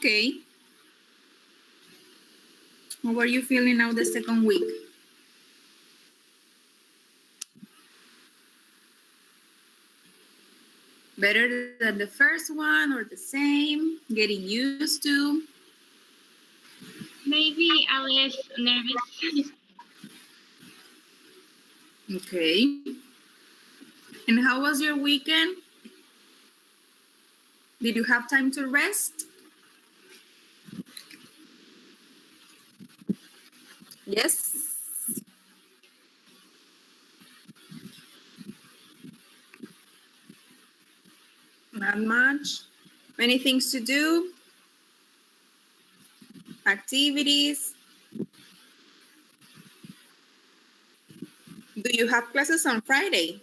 Okay. How are you feeling now the second week? Better than the first one or the same? Getting used to? Maybe I'm less nervous. Okay. And how was your weekend? Did you have time to rest? Yes. Not much. Many things to do. Activities. Do you have classes on Friday?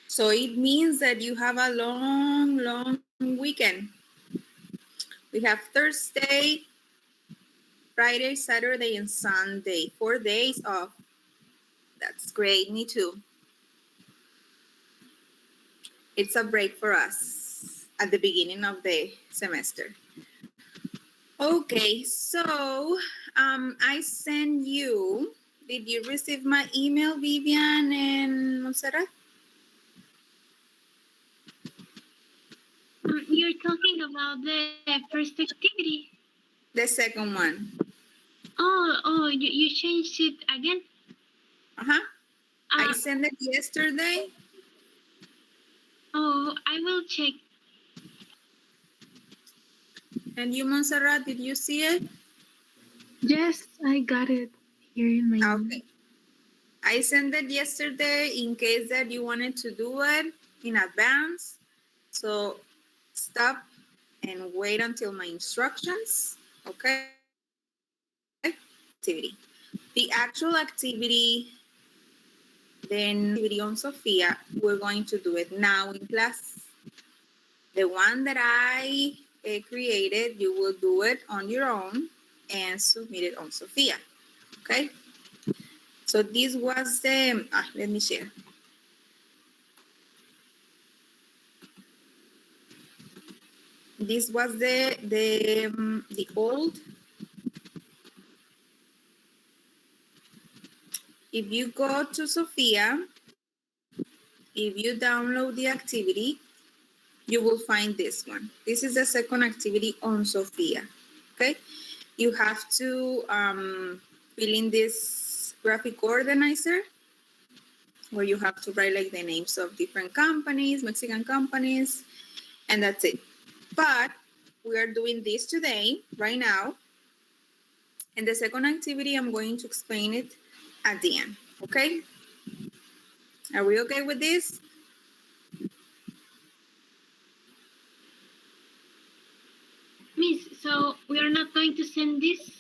So it means that you have a long weekend. We have Thursday, Friday, Saturday, and Sunday. 4 days off. That's great. Me too. It's a break for us at the beginning of the semester. Okay, so I sent you. Did you receive my email, Vivian and Montserrat? You're talking about the first activity. The second one. Oh, you changed it again? Uh-huh. I sent it yesterday. Oh, I will check. And you, Montserrat, did you see it? Yes, I got it here in my Okay. I sent it yesterday in case that you wanted to do it in advance. So stop and wait until my instructions. Okay. Activity. The actual activity, then activity on Sophia, we're going to do it now in class. The one that I created, you will do it on your own and submit it on Sophia. Okay. So this was the, let me share. This was the old. If you go to Sophia, if you download the activity, you will find this one. This is the second activity on Sophia. Okay, you have to fill in this graphic organizer where you have to write like the names of different companies, Mexican companies, and that's it. But we are doing this today, right now. And the second activity, I'm going to explain it at the end, okay? Are we okay with this? Miss, so we are not going to send this?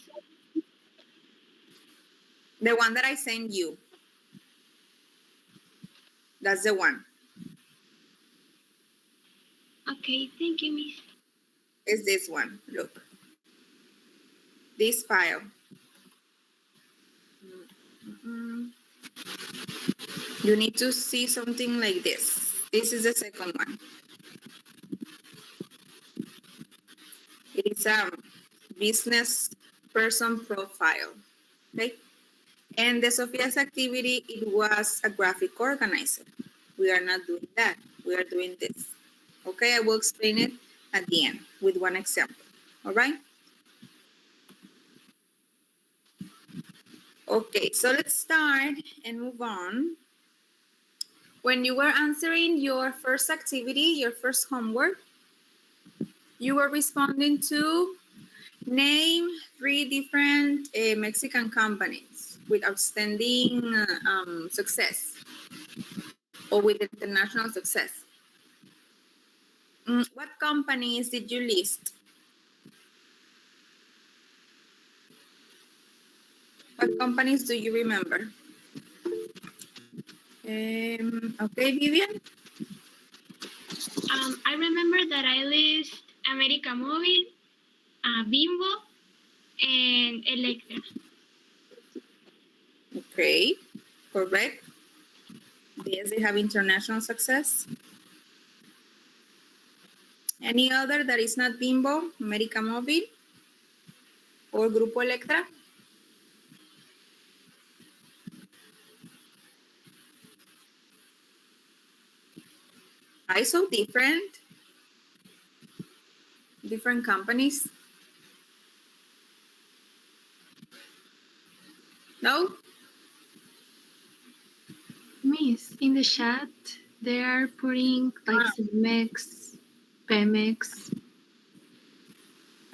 The one that I sent you. That's the one. Okay, thank you, Miss. It's this one, look. This file. You need to see something like this. This is the second one. It is a business person profile, okay? And the Sophia's activity, it was a graphic organizer. We are not doing that. We are doing this. Okay, I will explain it at the end with one example. All right? Okay, so let's start and move on. When you were answering your first activity, your first homework, you were responding to name 3 different Mexican companies with outstanding success or with international success. What companies did you list? What companies do you remember? Okay, Vivian? I remember that I list America Móvil, Bimbo, and Electra. Okay, correct. Yes, they have international success. Any other that is not Bimbo, América Móvil, or Grupo Electra? Why so different? Different companies? No? Miss, in the chat, they are putting like Cemex, Pemex.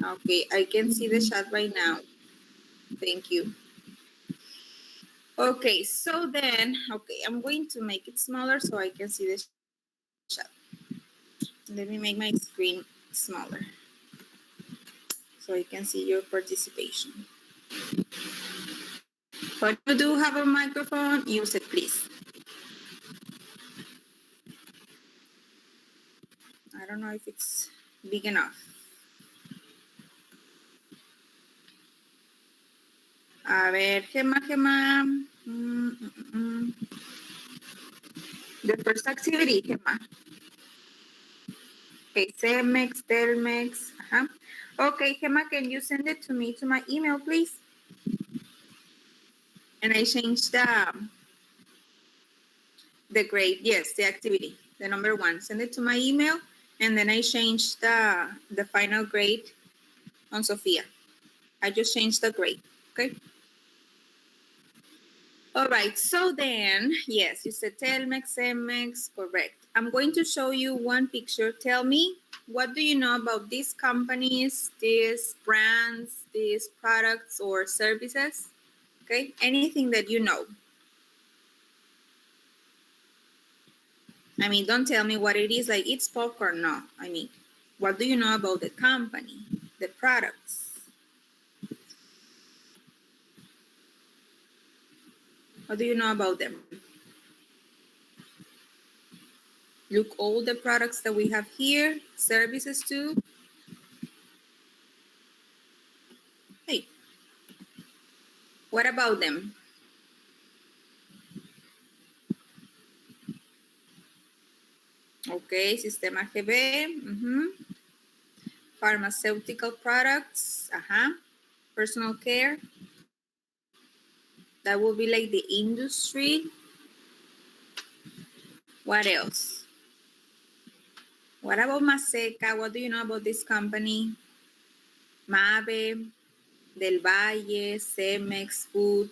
Okay, I can see the chat right now. Thank you. Okay, so then, okay, I'm going to make it smaller so I can see the chat. Let me make my screen smaller so I can see your participation. But you do have a microphone, use it, please. I don't know if it's big enough. A ver, Gemma. The first activity, Gemma. Okay, Cemex, Telmex. Okay, Gemma, can you send it to me to my email, please? And I changed the grade. Yes, the activity, the number 1. Send it to my email, and then I changed the final grade on Sophia. I just changed the grade, okay? All right, so then, yes, you said Telmex, Cemex, correct. I'm going to show you one picture. Tell me, what do you know about these companies, these brands, these products or services? Okay, anything that you know. I mean, don't tell me what it is, like it's popcorn, no. I mean, what do you know about the company, the products? What do you know about them? Look, all the products that we have here, services too. Hey, what about them? Okay, Sistema GB, pharmaceutical products, personal care. That will be like the industry. What else? What about Maseca? What do you know about this company? Mave, Del Valle, Cemex, Food.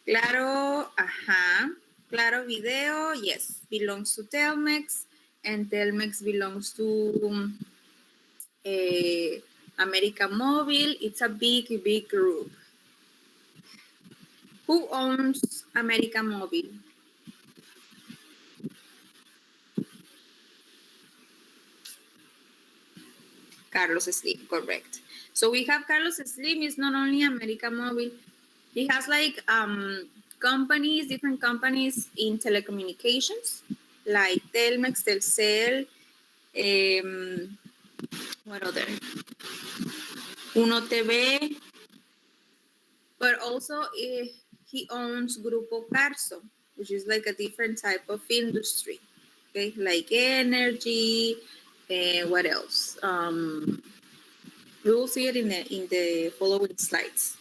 Claro, Claro Video, yes, belongs to Telmex, and Telmex belongs to América Móvil. It's a big, big group. Who owns América Móvil? Carlos Slim, correct. So we have Carlos Slim is not only América Móvil. He has like companies, different companies in telecommunications, like Telmex, Telcel, what other? Uno TV, but also he owns Grupo Carso, which is like a different type of industry, okay, like energy, what else? We will see it in the following slides.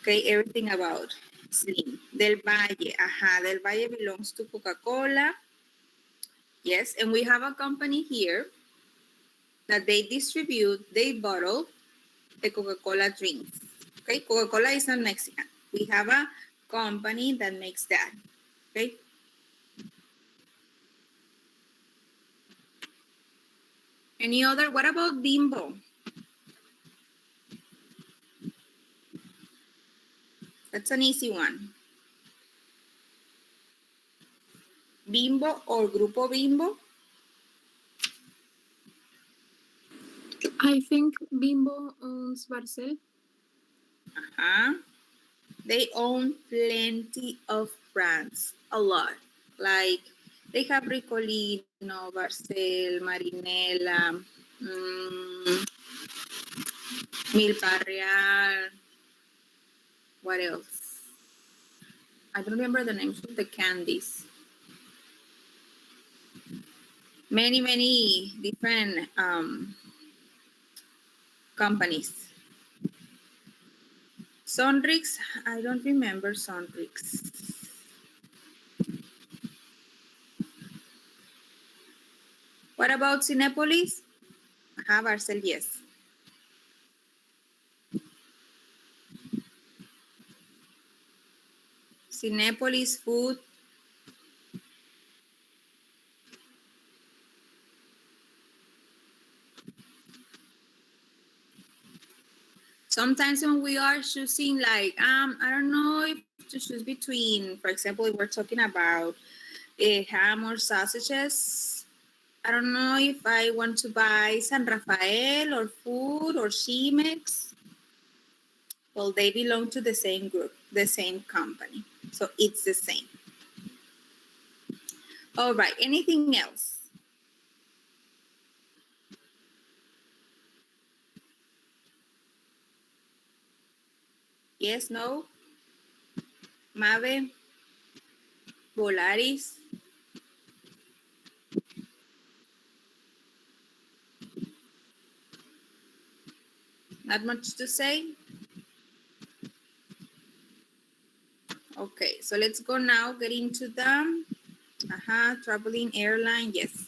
Okay, everything about Slim. Del Valle, Del Valle belongs to Coca-Cola. Yes, and we have a company here that they distribute, they bottle the Coca-Cola drinks. Okay, Coca-Cola is not Mexican. We have a company that makes that. Okay. Any other? What about Bimbo? That's an easy one. Bimbo or Grupo Bimbo? I think Bimbo owns Barcel. They own plenty of brands, a lot. Like they have Ricolino, Barcel, Marinela, Milpa Real. What else? I don't remember the names of the candies. Many different companies. Sonrix, I don't remember Sonrix. What about Cinepolis? Barcel, yes. Cinepolis Food. Sometimes when we are choosing, like, I don't know if to choose between, for example, if we're talking about ham or sausages, I don't know if I want to buy San Rafael or Food or Chimex. Well, they belong to the same group, the same company. So it's the same. All right, anything else? Yes, no? Mave? Volaris? Not much to say? Okay, so let's go now, get into the traveling airline, yes.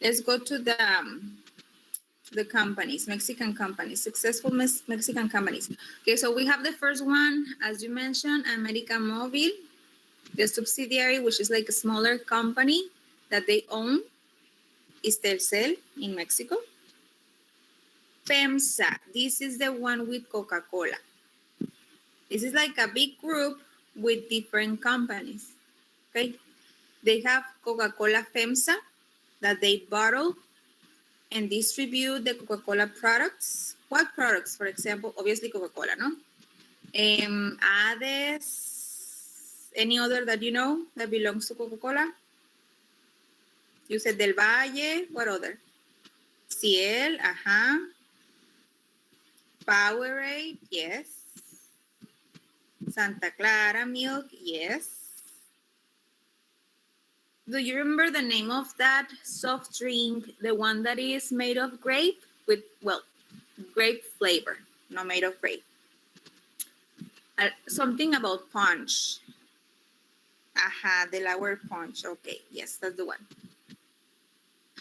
Let's go to the companies, Mexican companies, successful Mexican companies. Okay, so we have the first one, as you mentioned, América Móvil, the subsidiary, which is like a smaller company that they own, is Telcel in Mexico. FEMSA, this is the one with Coca-Cola. This is like a big group with different companies, okay? They have Coca-Cola FEMSA that they bottle and distribute the Coca-Cola products. What products? For example, obviously Coca-Cola, no? Hades, any other that you know that belongs to Coca-Cola? You said Del Valle, what other? Ciel, Powerade, yes. Santa Clara Milk, yes. Do you remember the name of that soft drink, the one that is made of grape with, well, grape flavor, not made of grape? Something about punch. Delaware Punch. Okay, yes, that's the one.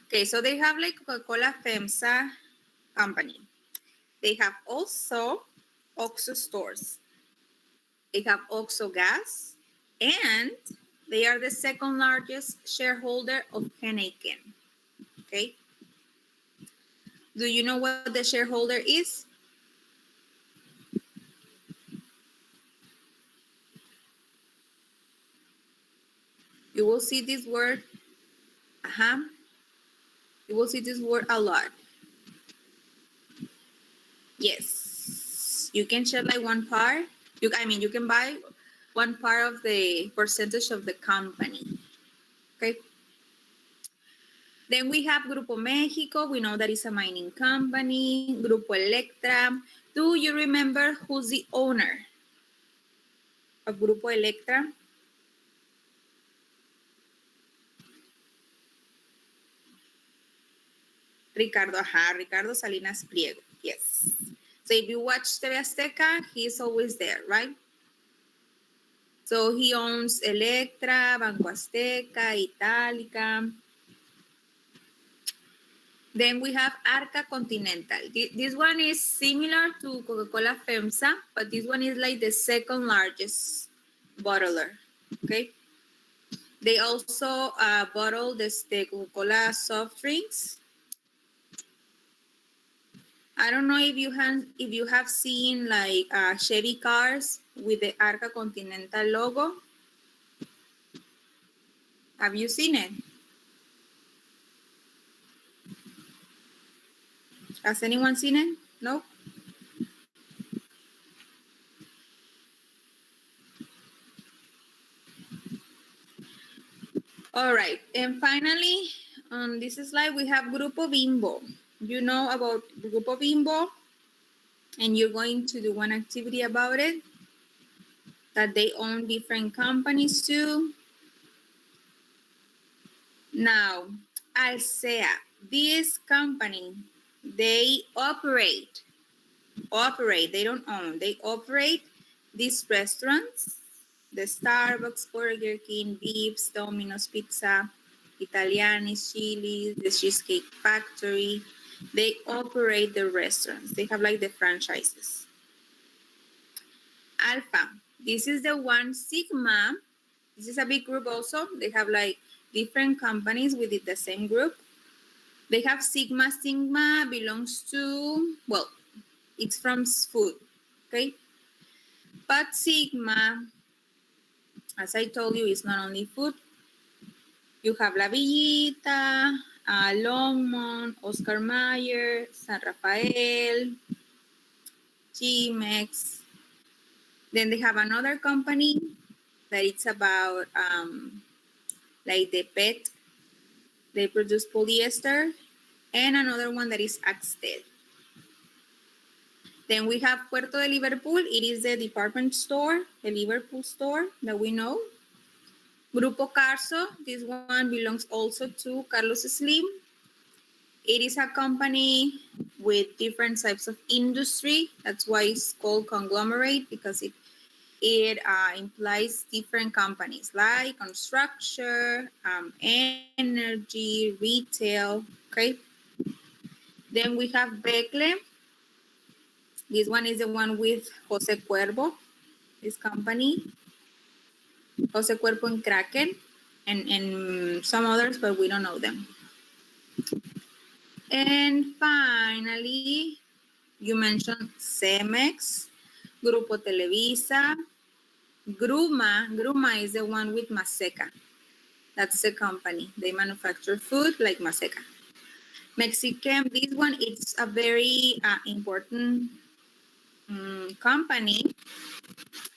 Okay, so they have like Coca-Cola FEMSA company. They have also OXXO stores. They have OXXO Gas, and they are the second largest shareholder of Heineken. Okay. Do you know what the shareholder is? You will see this word. You will see this word a lot. Yes. You can share like one part. You can buy one part of the percentage of the company. Okay. Then we have Grupo México. We know that is a mining company. Grupo Electra. Do you remember who's the owner of Grupo Electra? Ricardo Salinas Pliego. Yes. So if you watch TV Azteca, he's always there, right? So he owns Electra, Banco Azteca, Itálica. Then we have Arca Continental. This one is similar to Coca-Cola FEMSA, but this one is like the second largest bottler, okay? They also bottle the Coca-Cola soft drinks. I don't know if you have seen like Chevy cars with the Arca Continental logo. Have you seen it? Has anyone seen it? No? All right, and finally, on this slide, we have Grupo Bimbo. You know about Grupo Bimbo, and you're going to do one activity about it. that they own different companies too. Now, Alsea, this company, they operate, they don't own, they operate these restaurants, the Starbucks, Burger King, Vips, Domino's Pizza, Italianis, Chili's, the Cheesecake Factory. They operate the restaurants. They have like the franchises. Alpha, this is the one. Sigma, this is a big group also. They have like different companies within the same group. They have Sigma. Sigma belongs to, well, it's from food, okay? But Sigma, as I told you, is not only food. You have La Villita, Longmont, Oscar Mayer, San Rafael, Chimex. Then they have another company that it's about like the pet. They produce polyester. And another one that is Axtel. Then we have Puerto de Liverpool. It is the department store, the Liverpool store that we know. Grupo Carso, this one belongs also to Carlos Slim. It is a company with different types of industry. That's why it's called conglomerate, because it implies different companies like construction, energy, retail, okay? Then we have Becle. This one is the one with Jose Cuervo, this company. Jose Cuervo and Kraken, and some others, but we don't know them. And finally, you mentioned Cemex, Grupo Televisa, Gruma. Gruma is the one with Maseca. That's the company. They manufacture food like Maseca. Mexichem, this one is a very important company.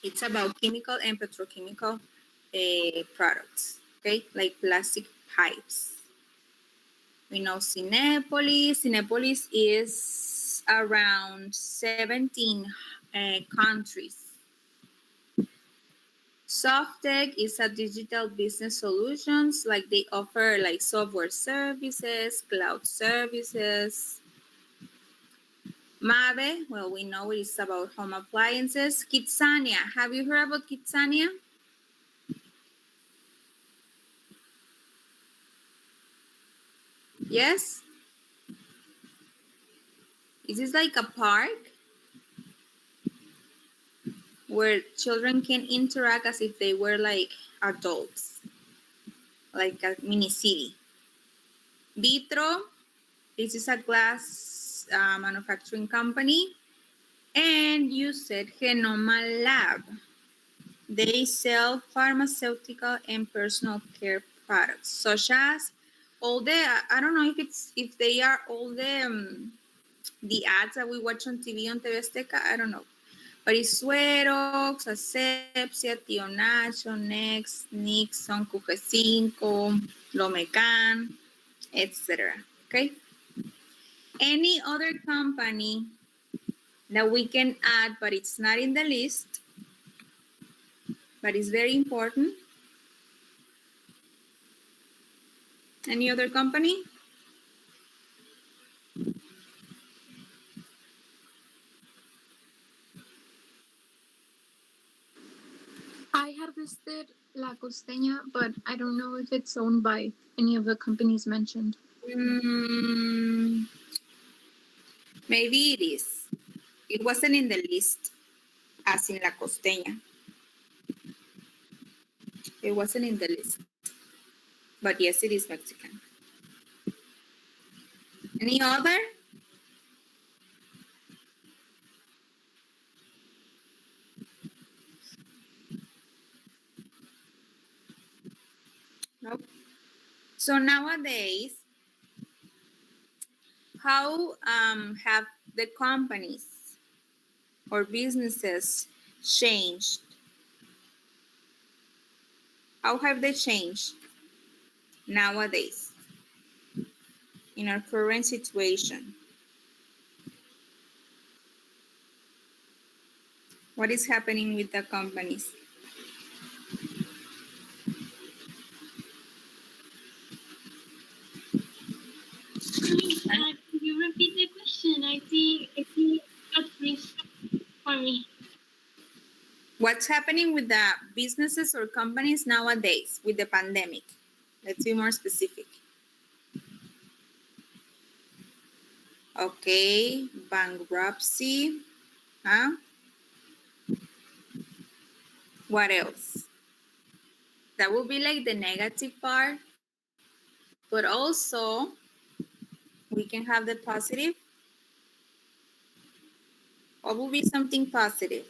It's about chemical and petrochemical products, okay, like plastic pipes. We know Cinépolis. Cinépolis is around 17 countries. Softec is a digital business solutions, like they offer like software services, cloud services. Mave, well, we know it's about home appliances. Kitsania, have you heard about Kitsania? Yes? Is this like a park where children can interact as if they were like adults, like a mini city? Vitro, this is a glass manufacturing company. And you said Genoma Lab. They sell pharmaceutical and personal care products, such as all the, I don't know if they are all the ads that we watch on TV on TV Azteca, I don't know. But it's Suerox, Asepsia, Tío Nacho, Next, Nixon, QG5, Lomecan, etc. Okay? Any other company that we can add, but it's not in the list, but it's very important? Any other company? I have listed La Costeña, but I don't know if it's owned by any of the companies mentioned. Maybe it is. It wasn't in the list as in La Costeña. It wasn't in the list. But yes, it is Mexican. Any other? Nope. So nowadays, how have the companies or businesses changed? How have they changed nowadays in our current situation? What is happening with the companies? What's happening with the businesses or companies nowadays with the pandemic? Let's be more specific. Okay, bankruptcy. Huh? What else? That will be like the negative part, but also we can have the positive. What will be something positive?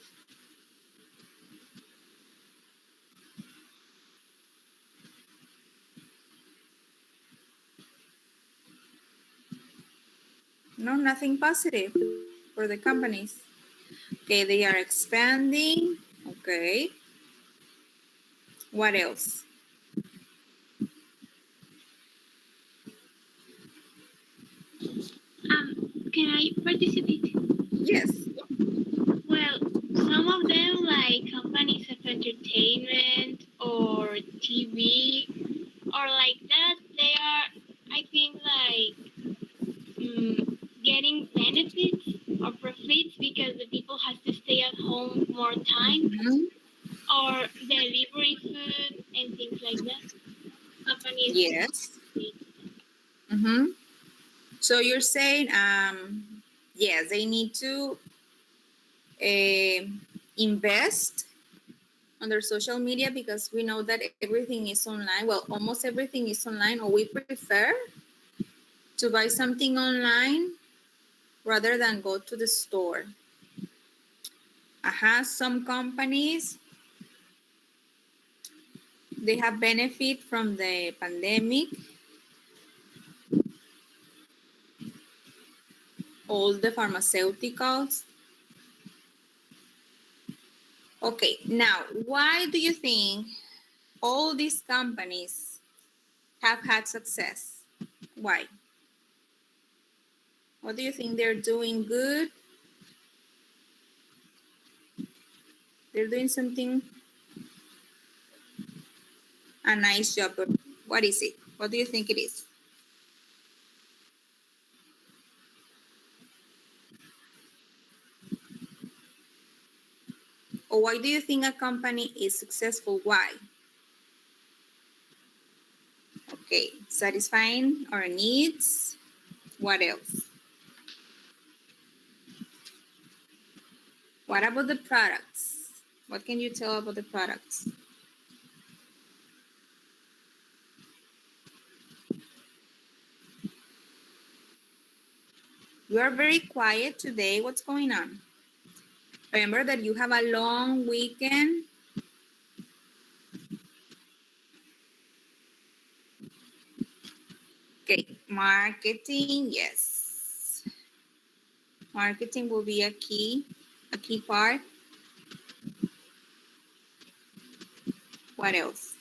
No, nothing positive for the companies. Okay, they are expanding. Okay. What else? Can I participate? Yes. Well, some of them, like companies of entertainment or TV or like that, they are, I think, like getting benefits or profits because the people has to stay at home more time Mhm. or delivery food and things like that. Companies. Yes. Mm-hmm. So you're saying, yes, they need to invest on their social media because we know that everything is online. Well, almost everything is online, or we prefer to buy something online rather than go to the store. Some companies, they have benefit from the pandemic. All the pharmaceuticals. Okay, now, why do you think all these companies have had success? Why? What do you think they're doing good? They're doing something, a nice job, but what is it? What do you think it is? Or why do you think a company is successful? Why? Okay, satisfying our needs. What else? What about the products? What can you tell about the products? You are very quiet today. What's going on? Remember that you have a long weekend. Okay, marketing, yes. Marketing will be a key part. What else?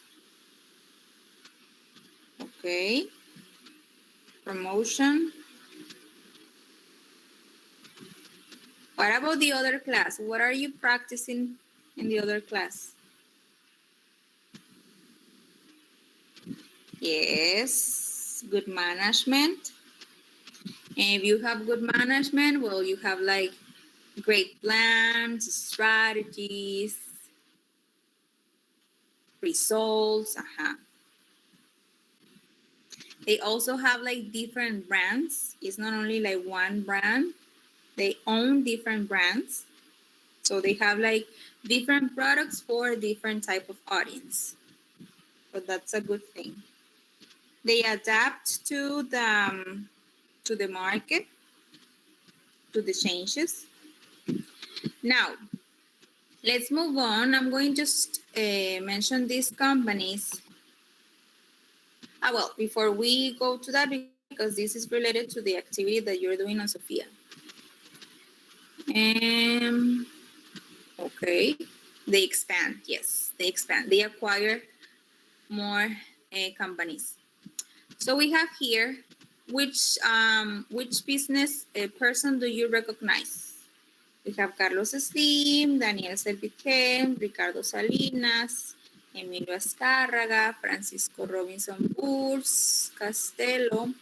Okay, promotion. What about the other class? What are you practicing in the other class? Yes, good management. And if you have good management, well, you have like great plans, strategies, results. They also have like different brands. It's not only like one brand. They own different brands. So they have like different products for different type of audience. But that's a good thing. They adapt to the market, to the changes. Now, let's move on. I'm going to just mention these companies. Well, before we go to that, because this is related to the activity that you're doing on Sophia. Okay, they expand. Yes, they expand. They acquire more companies. So we have here, which business person do you recognize? We have Carlos Slim, Daniel Serviquem, Ricardo Salinas, Emilio Azcárraga, Francisco Robinson Purs, Castelo.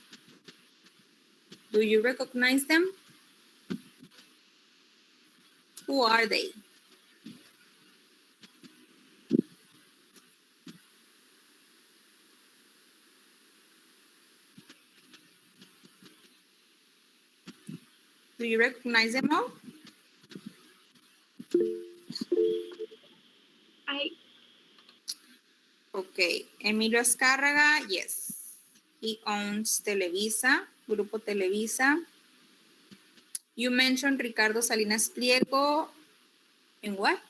Do you recognize them? Who are they? Do you recognize them all? I Okay, Emilio Azcárraga, yes. He owns Televisa, Grupo Televisa. You mentioned Ricardo Salinas Pliego. In what?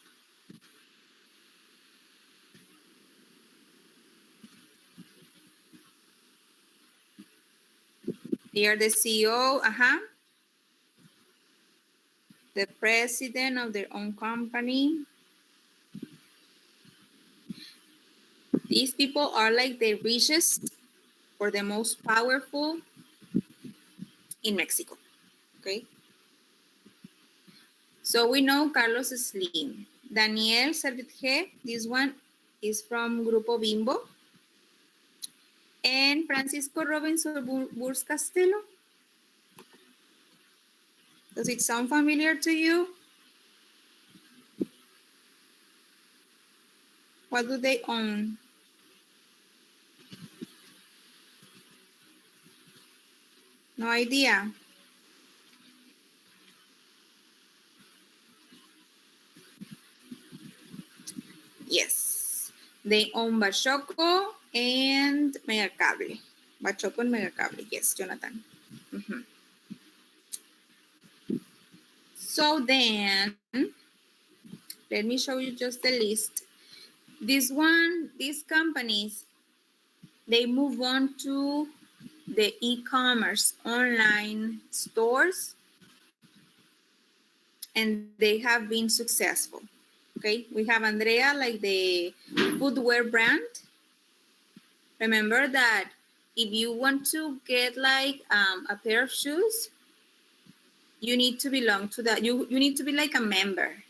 They are the CEO, the president of their own company. These people are like the richest or the most powerful in Mexico, okay? So we know Carlos Slim. Daniel Servet, this one is from Grupo Bimbo. And Francisco Robinson Burs Castelo. Does it sound familiar to you? What do they own? No idea. Yes. They own Bachoco and Megacable. Bachoco and Megacable. Yes, Jonathan. Mhm. So then, let me show you just the list. These companies, they move on to the e-commerce online stores, and they have been successful. Okay, we have Andrea, like the footwear brand. Remember that if you want to get like a pair of shoes, you need to belong to that. You need to be like a member.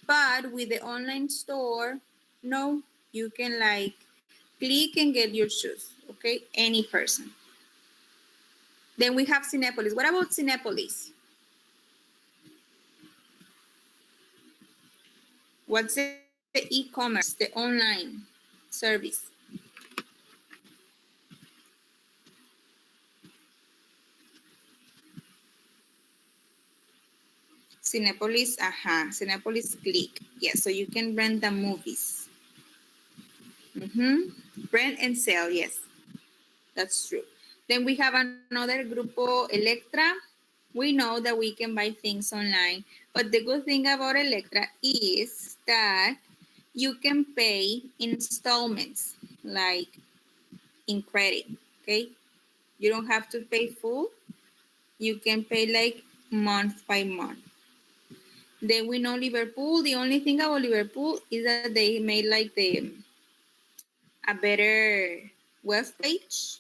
But with the online store, no, you can like click and get your shoes. Okay, any person. Then we have Cinepolis. What about Cinepolis? What's the e-commerce, the online service? Cinepolis, Cinepolis Click. Yes, so you can rent the movies. Rent and sell, yes, that's true. Then we have another Grupo Electra. We know that we can buy things online, but the good thing about Electra is that you can pay installments, like in credit, okay? You don't have to pay full. You can pay like month by month. Then we know Liverpool. The only thing about Liverpool is that they made like a better web page.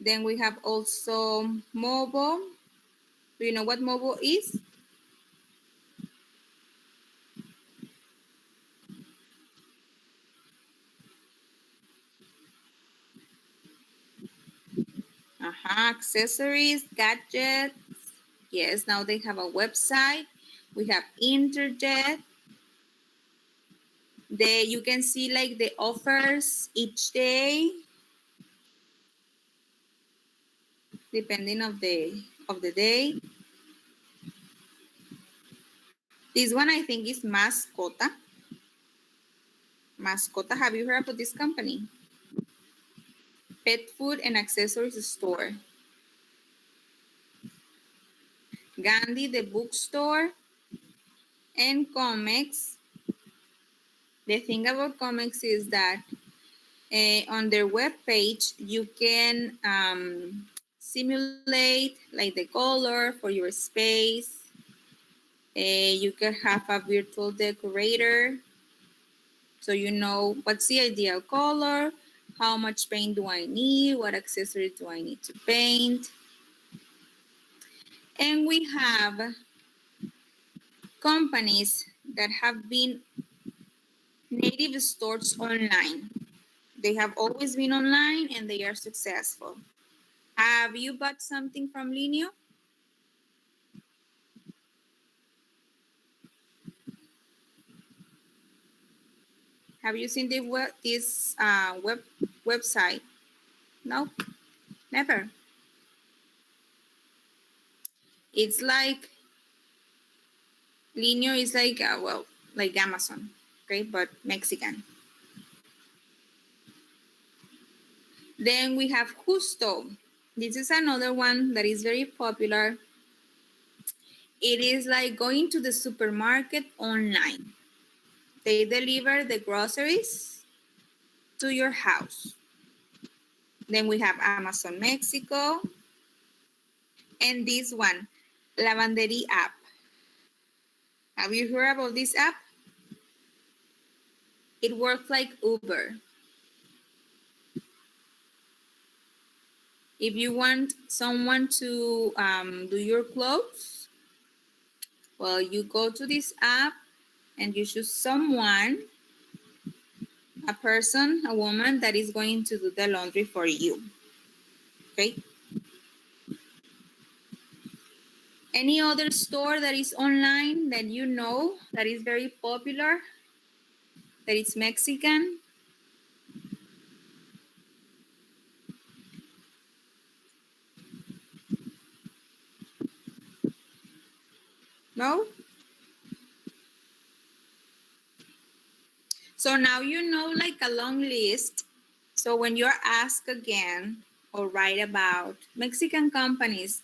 Then we have also Mobo. Do you know what Mobo is? Accessories, gadgets. Yes, now they have a website. We have Interjet. You can see like the offers each day, depending of the day. This one I think is Mascota. Mascota, have you heard about this company? Pet food and accessories store. Gandhi, the bookstore, and Comex. The thing about Comex is that on their webpage, you can simulate like the color for your space. You can have a virtual decorator, so you know what's the ideal color, how much paint do I need, what accessories do I need to paint. And we have companies that have been native stores online. They have always been online and they are successful. Have you bought something from Linio? Have you seen this website? No, never. It's like Linio is like well, like Amazon, okay, but Mexican. Then we have Justo. This is another one that is very popular. It is like going to the supermarket online. They deliver the groceries to your house. Then we have Amazon Mexico. And this one, Lavandería app. Have you heard about this app? It works like Uber. If you want someone to do your clothes, well, you go to this app and you choose someone, a person, a woman that is going to do the laundry for you, okay? Any other store that is online that you know that is very popular, that is Mexican? No? So now you know like a long list. So when you're asked again or write about Mexican companies,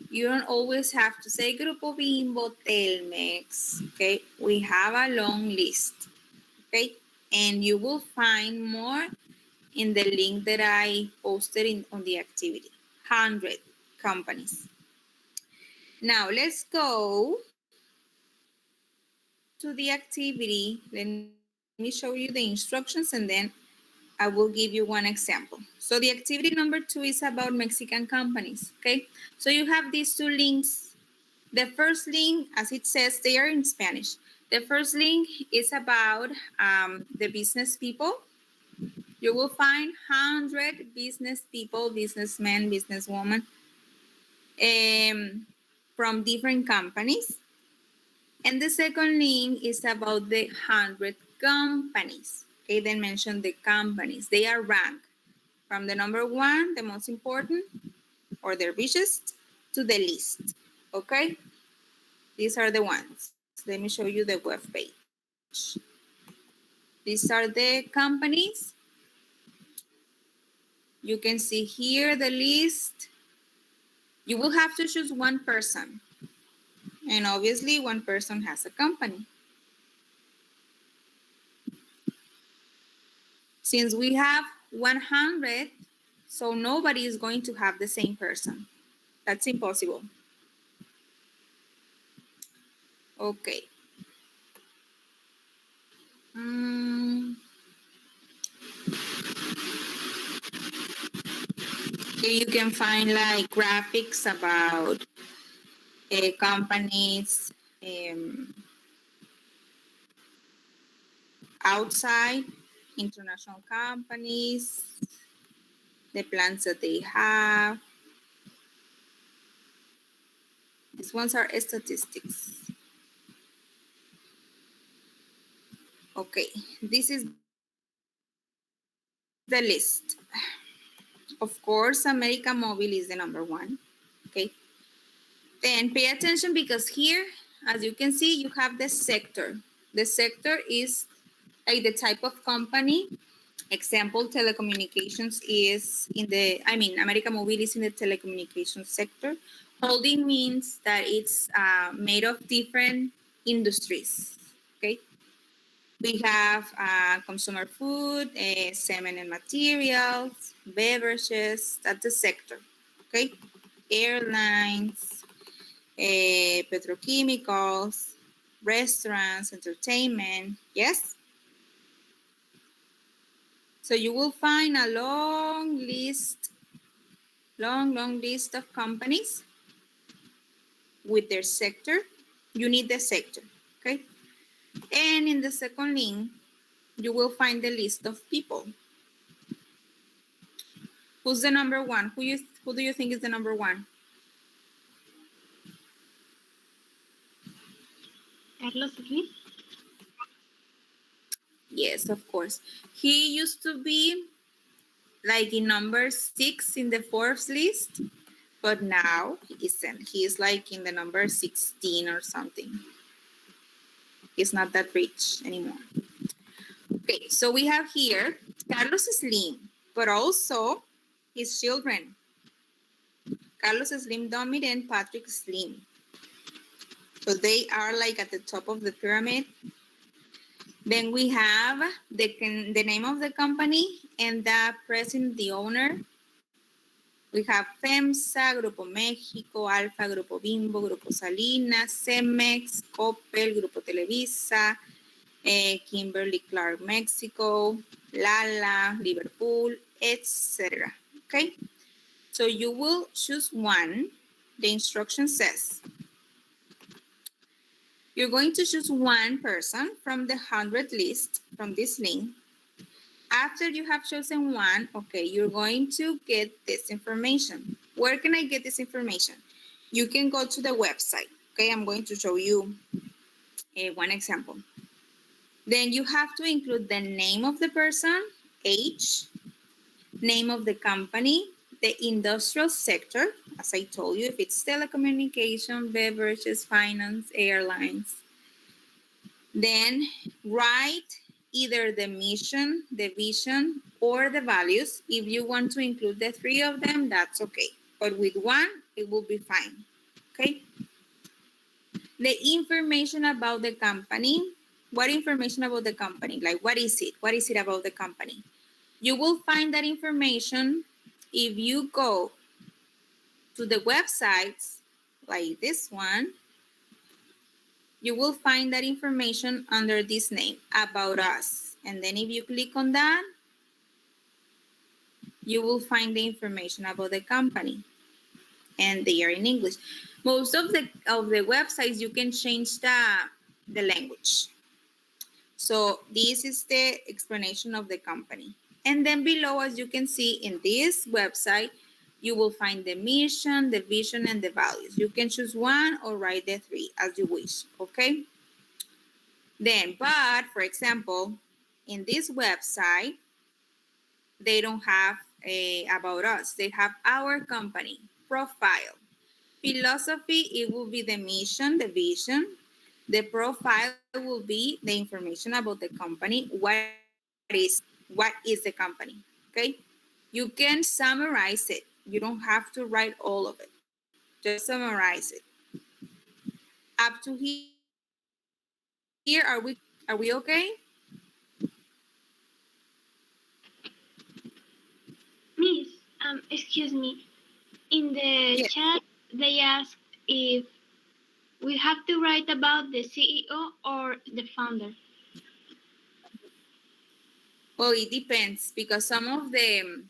you don't always have to say Grupo Bimbo, Telmex, okay? We have a long list, okay? And you will find more in the link that I posted on the activity, 100 companies. Now let's go to the activity. Let me show you the instructions and then I will give you one example. So the activity number 2 is about Mexican companies, okay? So you have these two links. The first link, as it says, they are in Spanish. The first link is about the business people. You will find 100 business people, businessmen, businesswomen from different companies. And the second link is about the 100 companies. Okay, then mention the companies. They are ranked from the number 1, the most important, or the richest, to the least. Okay, these are the ones. Let me show you the web page. These are the companies. You can see here the list. You will have to choose one person. And obviously, one person has a company. Since we have 100, so nobody is going to have the same person. That's impossible. Okay. Here you can find like graphics about companies outside, international companies, the plans that they have. These ones are statistics. Okay, this is the list. Of course, America Mobile is the number 1. Okay. Then pay attention because here, as you can see, you have the sector. The sector is like the type of company. Example, telecommunications is in the, America Mobile is in the telecommunications sector. Holding means that it's made of different industries, okay? We have consumer food, cement and materials, beverages, that's the sector, okay? Airlines, petrochemicals, restaurants, entertainment, yes? So you will find a long list of companies with their sector. You need the sector, okay? And in the second link, you will find the list of people. Who's the number 1? Who do you think is the number 1? Carlos Slim? Yes, of course. He used to be like in number 6 in the Forbes list, but now he isn't. He is like in the number 16 or something. He's not that rich anymore. Okay, so we have here Carlos Slim, but also his children. Carlos Slim Domit and Patrick Slim. So they are like at the top of the pyramid. Then we have the name of the company and the president, the owner. We have FEMSA, Grupo México, Alfa, Grupo Bimbo, Grupo Salinas, Cemex, Coppel, Grupo Televisa, Kimberly Clark Mexico, Lala, Liverpool, etc. Okay, so you will choose one. The instruction says you're going to choose one person from the 100 list from this link. After you have chosen one, okay, you're going to get this information. Where can I get this information? You can go to the website. Okay, I'm going to show you one example. Then you have to include the name of the person, age, name of the company, the industrial sector, as I told you, if it's telecommunication, beverages, finance, airlines. Then write either the mission, the vision, or the values. If you want to include the three of them, that's okay. But with one, it will be fine, okay? The information about the company. What information about the company? Like, what is it? What is it about the company? You will find that information if you go to the websites like this one. You will find that information under this name, About Us. And then if you click on that, you will find the information about the company. And they are in English. Most of the websites, you can change the language. So this is the explanation of the company. And then below, as you can see in this website, you will find the mission, the vision, and the values. You can choose one or write the three as you wish, okay? Then, but for example, in this website, they don't have About Us. They have our company, profile. Philosophy, it will be the mission, the vision. The profile will be the information about the company. What is the company, okay? You can summarize it. You don't have to write all of it. Just summarize it. Up to here, are we okay? Miss, excuse me. In the Yes. chat, they asked if we have to write about the CEO or the founder. Well, it depends because some of the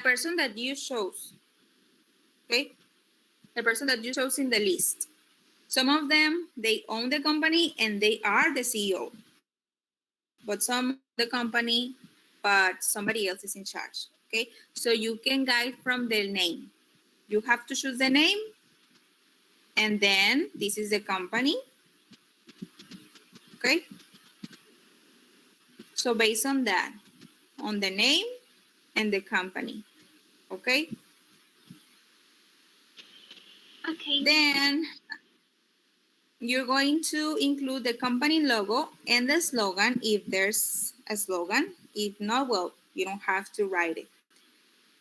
person that you chose, okay, the person that you chose in the list, some of them, they own the company and they are the CEO, but some the company, but somebody else is in charge, okay? So you can guide from the name. You have to choose the name, and then this is the company, okay? So based on that, on the name and the company, okay? Okay. Then you're going to include the company logo and the slogan if there's a slogan. If not, well, you don't have to write it.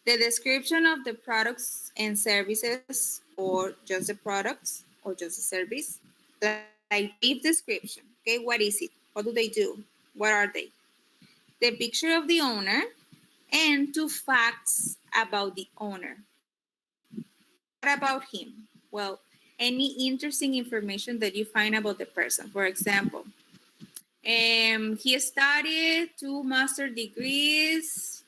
The description of the products and services, or just the products or just the service, like brief description. Okay, what is it? What do they do? What are they? The picture of the owner and 2 facts about the owner. What about him? Well, any interesting information that you find about the person. For example, he studied 2 master degrees,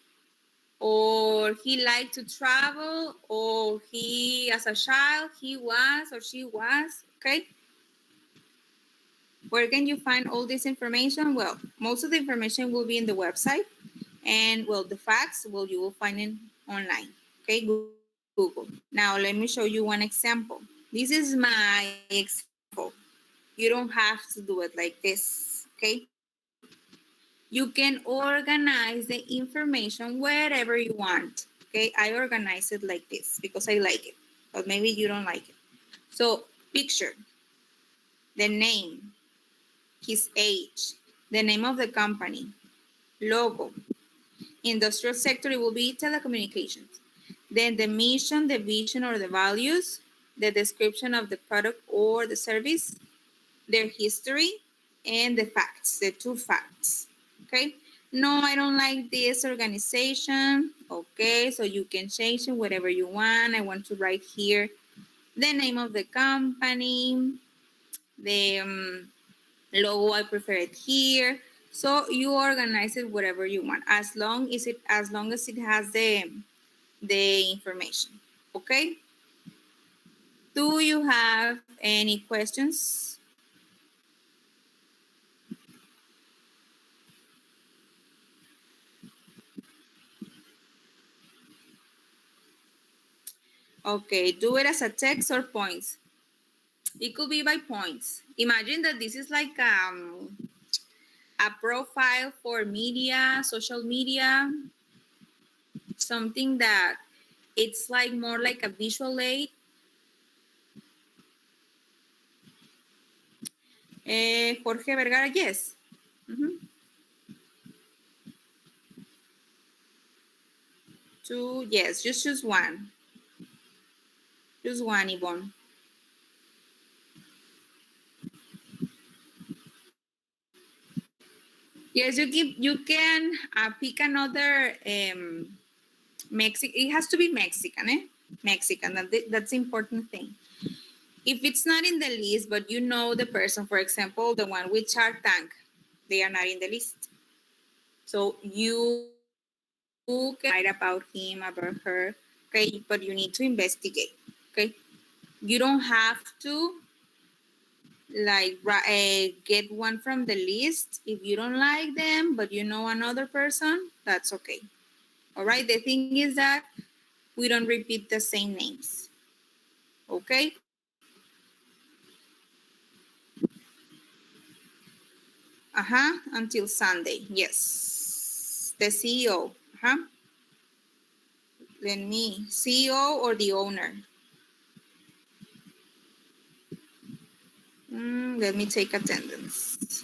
or he liked to travel, or he, as a child, he was or she was, okay? Where can you find all this information? Well, most of the information will be in the website, and well, the facts, well, you will find it online, okay? Google. Now, let me show you one example. This is my example. You don't have to do it like this, okay? You can organize the information wherever you want, okay? I organize it like this because I like it. but maybe you don't like it. So picture, the name, his age, the name of the company, logo. Industrial sector, it will be telecommunications. Then the mission, the vision, or the values, the description of the product or the service, their history, and the facts, the two facts. Okay. No, I don't like this organization. Okay, so you can change it whatever you want. I want to write here the name of the company, the logo, I prefer it here. So you organize it whatever you want, as long as it has the information. Okay. Do you have any questions? Okay, do it as a text or points. It could be by points. Imagine that this is like a profile for media, social media, something that it's like more like a visual aid. Jorge Vergara, yes. Two, yes, just choose one. Choose one, Yvonne. Yes, you can pick another Mexican. It has to be Mexican, eh? Mexican. That's the important thing. If it's not in the list, but you know the person, for example, the one with Shark Tank, they are not in the list. So you can write about him, about her, okay? But you need to investigate, okay? You don't have to like get one from the list. If you don't like them, but you know another person, that's okay. All right. The thing is that we don't repeat the same names. Okay. Until Sunday. Yes. The CEO. Let me, CEO or the owner. Let me take attendance.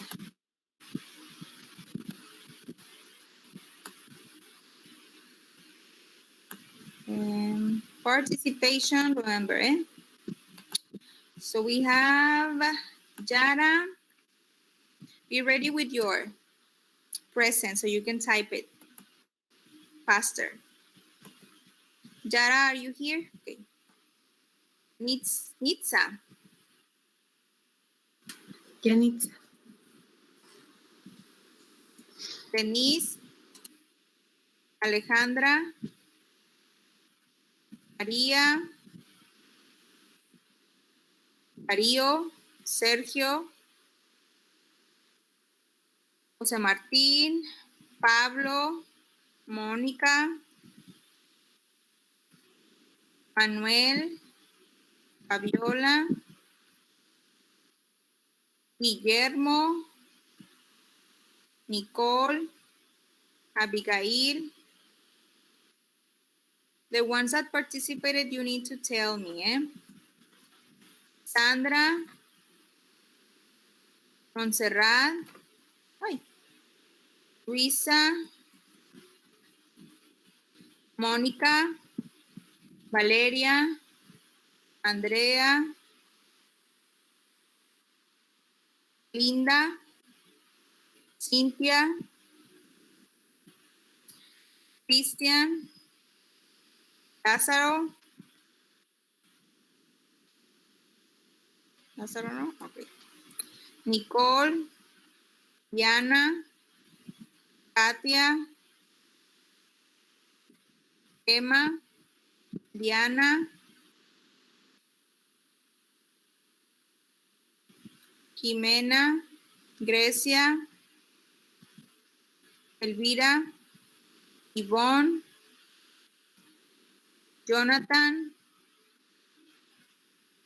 Participation, remember, eh? So we have Yara. Be ready with your present so you can type it faster. Yara, are you here? Okay. Nitsa. Yanitza. Denise. Alejandra. María. Darío. Sergio. José Martín. Pablo. Mónica. Manuel. Fabiola. Guillermo. Nicole. Abigail. The ones that participated, you need to tell me, eh? Sandra. Montserrat. Ay. Luisa. Mónica. Valeria. Andrea. Linda. Cintia. Cristian. Lázaro. Lázaro, no? Okay. Nicole. Diana. Katia. Emma. Diana. Jimena. Grecia. Elvira. Yvonne. Jonathan.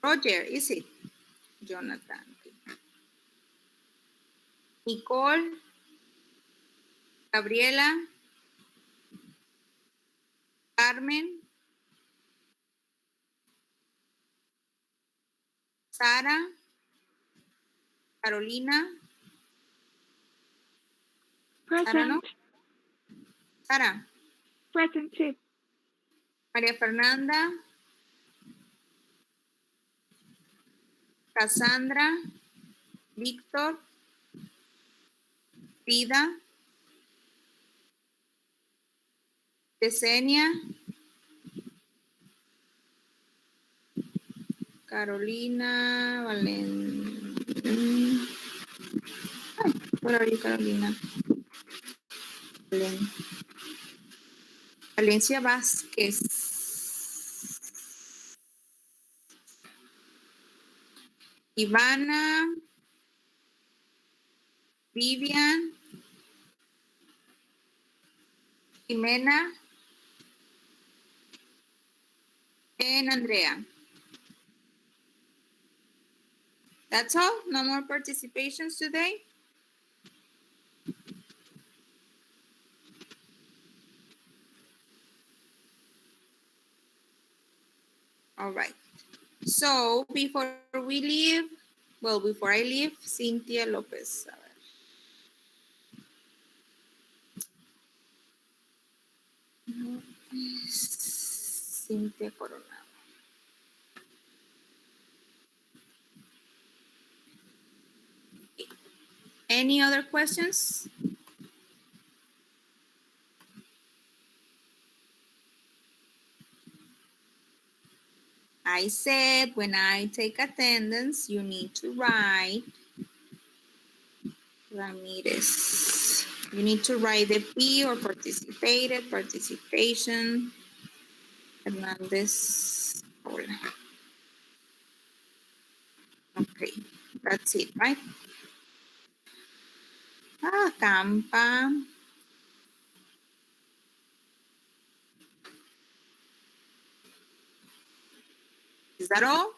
Roger, is it? Jonathan. Okay. Nicole. Gabriela. Carmen. Sara, Carolina, Sara, no? Present. Sara, Present too. María Fernanda, Cassandra, Víctor, Frida, Yesenia, Carolina, where are you, Carolina? Valencia Vázquez. Ivana, Vivian, Jimena, and Andrea. That's all? No more participations today? All right. So before we leave, well, before I leave, Cynthia Lopez. A ver. Cynthia Coronado. Any other questions? I said when I take attendance, you need to write Ramirez. You need to write the P or participated, participation, Hernandez. Hola. Okay, that's it, right? Ah, Campa. Is that all?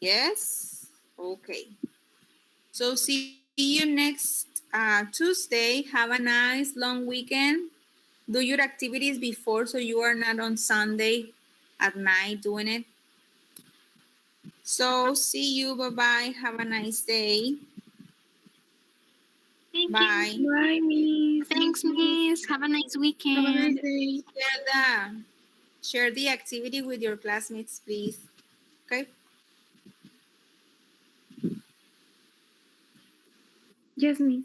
Yes? Okay. So see you next Tuesday. Have a nice long weekend. Do your activities before so you are not on Sunday at night doing it. So see you. Bye-bye. Have a nice day. Thank Bye. you. Bye, Miss. Thanks, Miss. Have a nice Have a weekend. nice day. Share the activity with your classmates, please. Okay? Yes, Miss.